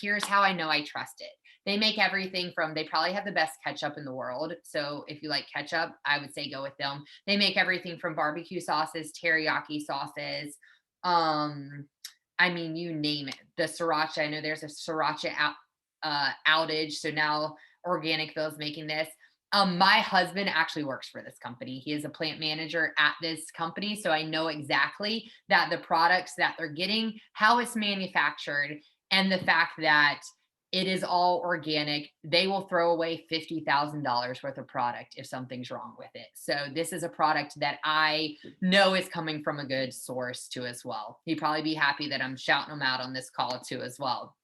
Here's how I know I trust it. They make everything from, they probably have the best ketchup in the world. So if you like ketchup, I would say go with them. They make everything from barbecue sauces, teriyaki sauces. I mean, you name it. The sriracha, I know there's a sriracha outage. So now Organicville is making this. My husband actually works for this company. He is a plant manager at this company. So I know exactly that the products that they're getting, how it's manufactured, and the fact that it is all organic. They will throw away $50,000 worth of product if something's wrong with it. So this is a product that I know is coming from a good source too as well. He'd probably be happy that I'm shouting them out on this call too as well.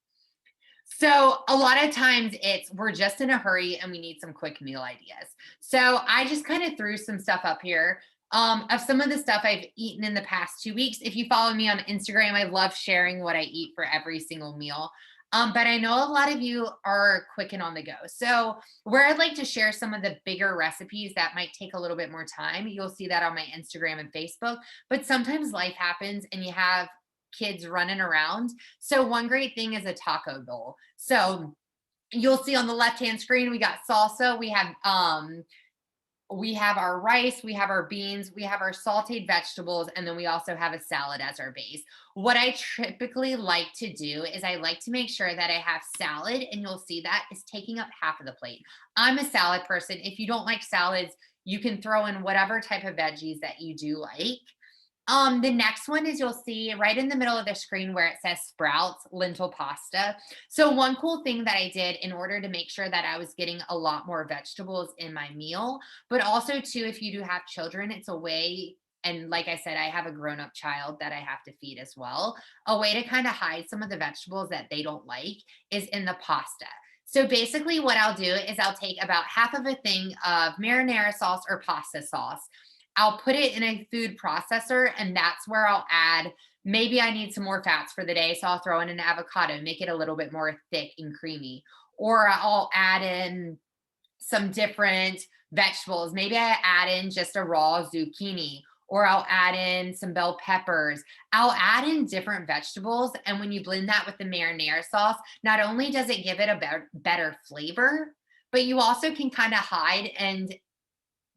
So a lot of times we're just in a hurry and we need some quick meal ideas. So I just kind of threw some stuff up here of some of the stuff I've eaten in the past 2 weeks. If you follow me on Instagram, I love sharing what I eat for every single meal. But I know a lot of you are quick and on the go. So where I'd like to share some of the bigger recipes that might take a little bit more time, you'll see that on my Instagram and Facebook. But sometimes life happens and you have kids running around. So one great thing is a taco bowl. So you'll see on the left-hand screen, we got salsa, we have our rice, we have our beans, we have our sauteed vegetables, and then we also have a salad as our base. What I typically like to do is I like to make sure that I have salad, and you'll see that is taking up half of the plate. I'm a salad person. If you don't like salads, you can throw in whatever type of veggies that you do like. The next one is you'll see right in the middle of the screen where it says sprouts, lentil pasta. So one cool thing that I did in order to make sure that I was getting a lot more vegetables in my meal, but also too, if you do have children, it's a way, and like I said, I have a grown-up child that I have to feed as well. A way to kind of hide some of the vegetables that they don't like is in the pasta. So basically what I'll do is I'll take about half of a thing of marinara sauce or pasta sauce. I'll put it in a food processor, and that's where I'll add, maybe I need some more fats for the day, so I'll throw in an avocado, make it a little bit more thick and creamy. Or I'll add in some different vegetables. Maybe I add in just a raw zucchini, or I'll add in some bell peppers. I'll add in different vegetables, and when you blend that with the marinara sauce, not only does it give it a better flavor, but you also can kind of hide and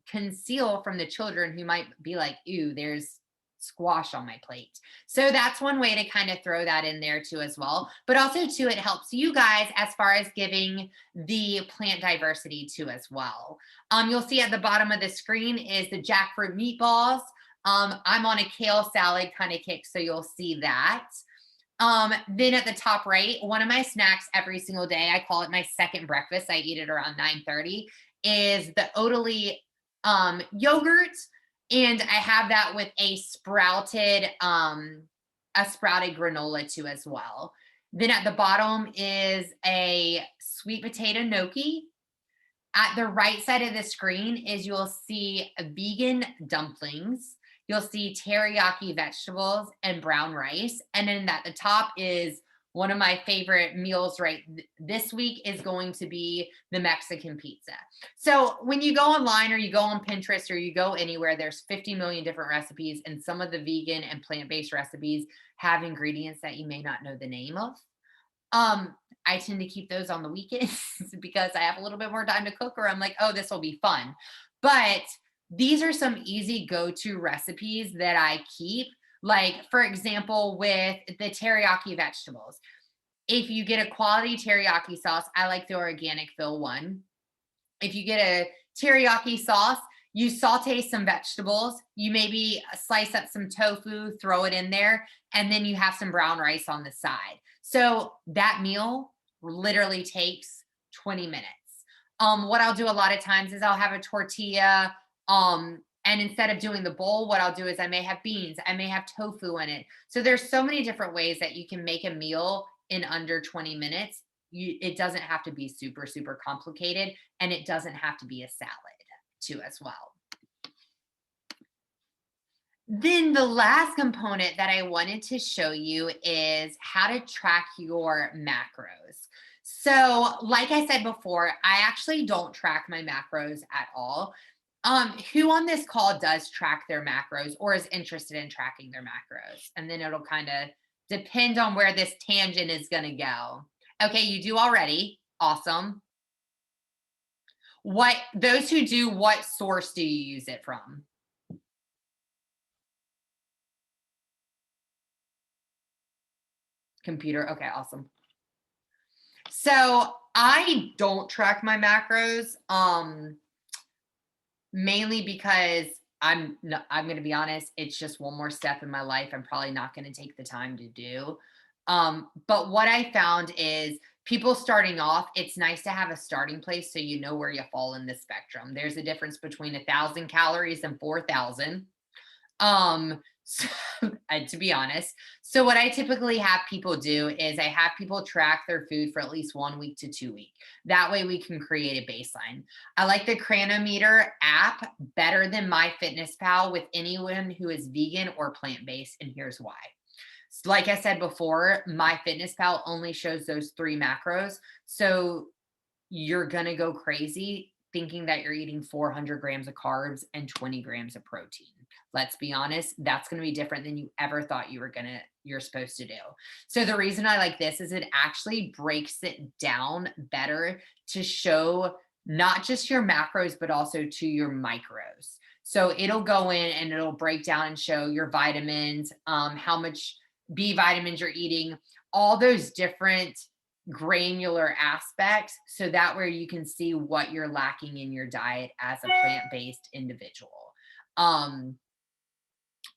conceal from the children who might be like, ew, there's squash on my plate. So that's one way to kind of throw that in there too as well. But also too, it helps you guys as far as giving the plant diversity too as well. You'll see at the bottom of the screen is the jackfruit meatballs. I'm on a kale salad kind of kick, so you'll see that. Then at the top right, one of my snacks every single day, I call it my second breakfast, I eat it around 9:30, is the Oatly yogurt, and I have that with a sprouted granola too as well. Then at the bottom is a sweet potato gnocchi. At the right side of the screen is you'll see vegan dumplings. You'll see teriyaki vegetables and brown rice. And then at the top is one of my favorite meals this week is going to be the Mexican pizza. So when you go online or you go on Pinterest or you go anywhere, there's 50 million different recipes, and some of the vegan and plant-based recipes have ingredients that you may not know the name of. I tend to keep those on the weekends because I have a little bit more time to cook, or I'm like, oh, this will be fun. But these are some easy go-to recipes that I keep. Like, for example, with the teriyaki vegetables, if you get a quality teriyaki sauce, I like the organic fill one. If you get a teriyaki sauce, you saute some vegetables, you maybe slice up some tofu, throw it in there, and then you have some brown rice on the side. So that meal literally takes 20 minutes. What I'll do a lot of times is I'll have a tortilla, and instead of doing the bowl, what I'll do is I may have beans, I may have tofu in it. So there's so many different ways that you can make a meal in under 20 minutes. It doesn't have to be super, super complicated, and it doesn't have to be a salad too as well. Then the last component that I wanted to show you is how to track your macros. So like I said before, I actually don't track my macros at all. Who on this call does track their macros or is interested in tracking their macros? And then it'll kind of depend on where this tangent is going to go. Okay, you do already. Awesome. Those who do, what source do you use it from? Computer. Okay, awesome. So I don't track my macros, mainly because I'm going to be honest, it's just one more step in my life I'm probably not going to take the time to do. But what I found is people starting off, it's nice to have a starting place so you know where you fall in the spectrum. There's a difference between 1,000 calories and 4,000. So, to be honest. So what I typically have people do is I have people track their food for at least 1 week to 2 weeks. That way we can create a baseline. I like the Cranometer app better than MyFitnessPal with anyone who is vegan or plant-based, and here's why. Like I said before, MyFitnessPal only shows those 3 macros. So you're going to go crazy thinking that you're eating 400 grams of carbs and 20 grams of protein. Let's be honest, that's going to be different than you ever thought you're supposed to do. So the reason I like this is it actually breaks it down better to show not just your macros, but also to your micros. So it'll go in and it'll break down and show your vitamins, how much B vitamins you're eating, all those different granular aspects. So that way you can see what you're lacking in your diet as a plant-based individual.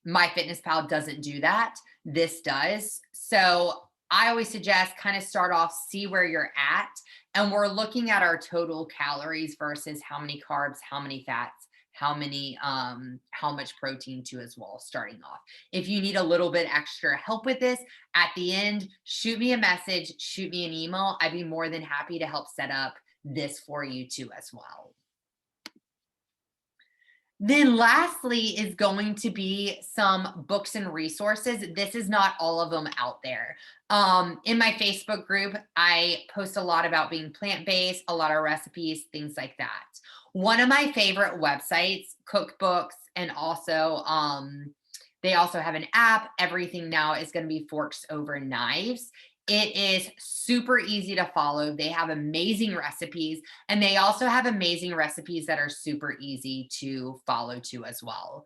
MyFitnessPal doesn't do that. This does. So I always suggest kind of start off, see where you're at. And we're looking at our total calories versus how many carbs, how many fats, how much protein too as well, starting off. If you need a little bit extra help with this at the end, shoot me a message, shoot me an email. I'd be more than happy to help set up this for you too as well. Then lastly is going to be some books and resources. This is not all of them out there. In my Facebook group, I post a lot about being plant-based, a lot of recipes, things like that. One of my favorite websites, cookbooks, and also they also have an app. Everything now is going to be Forks Over Knives. It is super easy to follow. They have amazing recipes, and they also have amazing recipes that are super easy to follow too as well.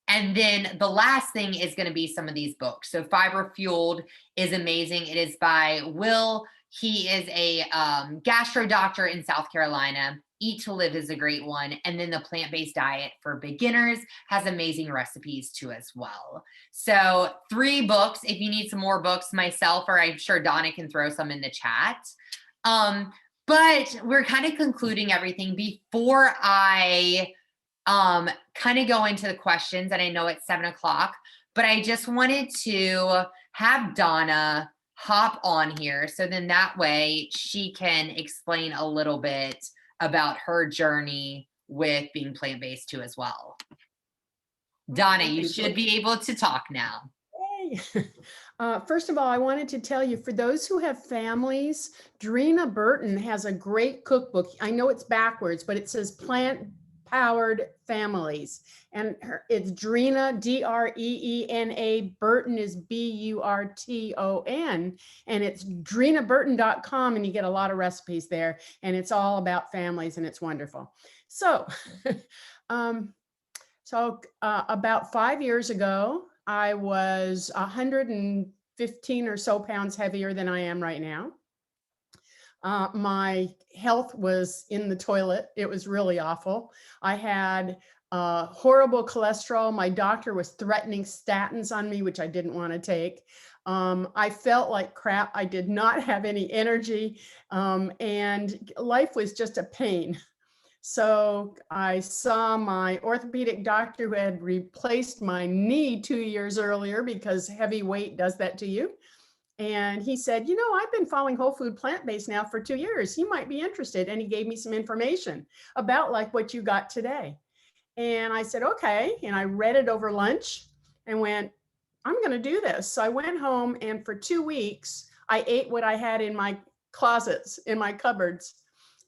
And then the last thing is going to be some of these books. So Fiber Fueled is amazing. It is by Will. He is a gastro doctor in South Carolina. Eat to Live is a great one. And then the Plant-Based Diet for Beginners has amazing recipes too as well. So 3 books. If you need some more books, myself, or I'm sure Donna can throw some in the chat. But we're kind of concluding everything before I kind of go into the questions. And I know it's 7 o'clock, but I just wanted to have Donna hop on here. So then that way she can explain a little bit about her journey with being plant-based too as well. Donna, you should be able to talk now. Hey. First of all, I wanted to tell you, for those who have families, Drina Burton has a great cookbook. I know it's backwards, but it says powered families. And it's Drina, Dreena. Burton is Burton. And it's drinaburton.com. And you get a lot of recipes there. And it's all about families, and it's wonderful. So, about 5 years ago, I was 115 or so pounds heavier than I am right now. My health was in the toilet. It was really awful. I had horrible cholesterol. My doctor was threatening statins on me, which I didn't want to take. I felt like crap. I did not have any energy, and life was just a pain. So I saw my orthopedic doctor who had replaced my knee 2 years earlier, because heavy weight does that to you. And he said, you know, I've been following whole food plant-based now for 2 years. You might be interested. And he gave me some information about like what you got today. And I said, okay. And I read it over lunch and went, I'm going to do this. So I went home, and for 2 weeks, I ate what I had in my closets, in my cupboards,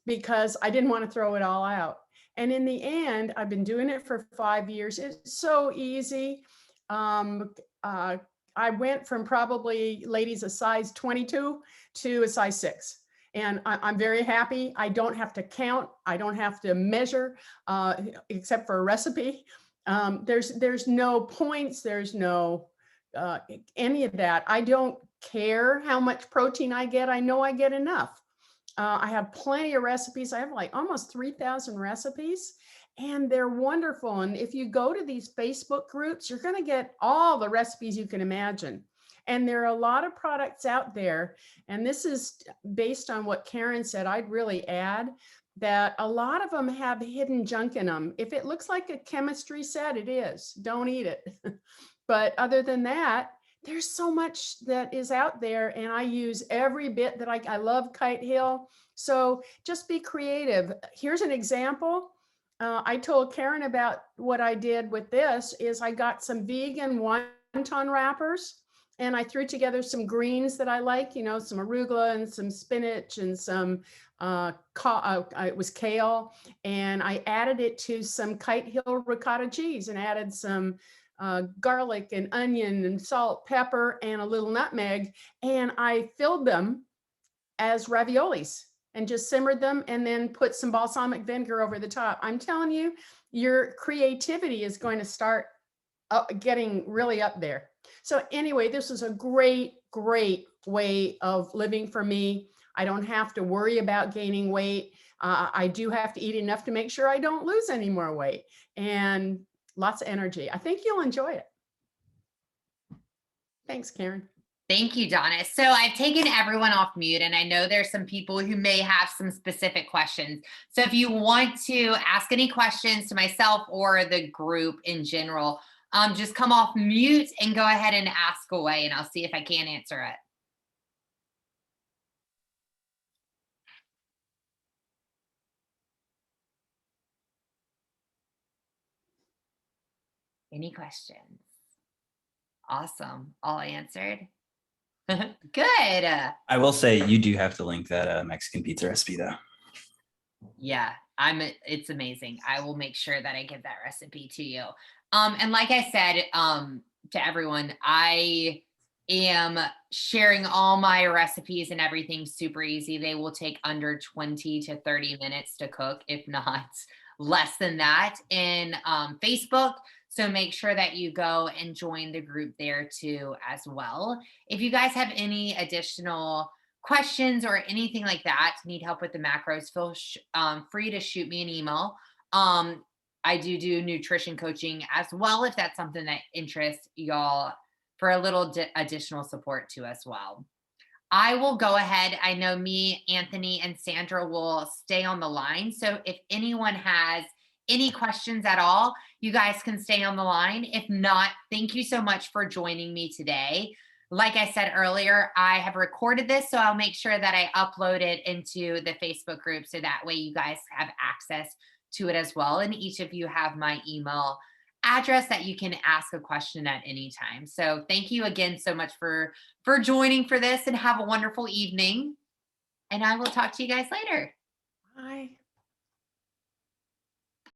because I didn't want to throw it all out. And in the end, I've been doing it for 5 years. It's so easy. I went from probably, ladies, a size 22 to a size 6. And I'm very happy. I don't have to count. I don't have to measure, except for a recipe. There's no points. There's no any of that. I don't care how much protein I get. I know I get enough. I have plenty of recipes. I have like almost 3,000 recipes, and they're wonderful. And if you go to these Facebook groups, you're going to get all the recipes you can imagine. And there are a lot of products out there. And this is based on what Karen said. I'd really add that a lot of them have hidden junk in them. If it looks like a chemistry set, it is. Don't eat it. But other than that, there's so much that is out there, and I use every bit that I love Kite Hill. So just be creative. Here's an example. I told Karen about what I did with this is I got some vegan wonton wrappers, and I threw together some greens that I like, you know, some arugula and some spinach and some, it was kale. And I added it to some Kite Hill ricotta cheese and added some garlic and onion and salt, pepper, and a little nutmeg. And I filled them as raviolis and just simmered them, and then put some balsamic vinegar over the top. I'm telling you, your creativity is going to start getting really up there. So anyway, this is a great, great way of living for me. I don't have to worry about gaining weight. I do have to eat enough to make sure I don't lose any more weight. And lots of energy. I think you'll enjoy it. Thanks, Karen. Thank you, Donna. So I've taken everyone off mute, and I know there's some people who may have some specific questions. So if you want to ask any questions to myself or the group in general, just come off mute and go ahead and ask away, and I'll see if I can answer it. Any questions? Awesome. All answered. Good. I will say you do have to link that Mexican pizza recipe though. Yeah, it's amazing. I will make sure that I give that recipe to you. And like I said, to everyone, I am sharing all my recipes and everything super easy. They will take under 20 to 30 minutes to cook, if not less than that, in Facebook. So make sure that you go and join the group there too as well. If you guys have any additional questions or anything like that, need help with the macros, feel free to shoot me an email. I do nutrition coaching as well, if that's something that interests y'all, for a little additional support too as well. I will go ahead. I know me, Anthony, and Sandra will stay on the line. So if anyone has any questions at all, you guys can stay on the line. If not, thank you so much for joining me today. Like I said earlier, I have recorded this, so I'll make sure that I upload it into the Facebook group, so that way you guys have access to it as well. And each of you have my email address that you can ask a question at any time. So thank you again so much for joining for this, and have a wonderful evening. And I will talk to you guys later. Bye.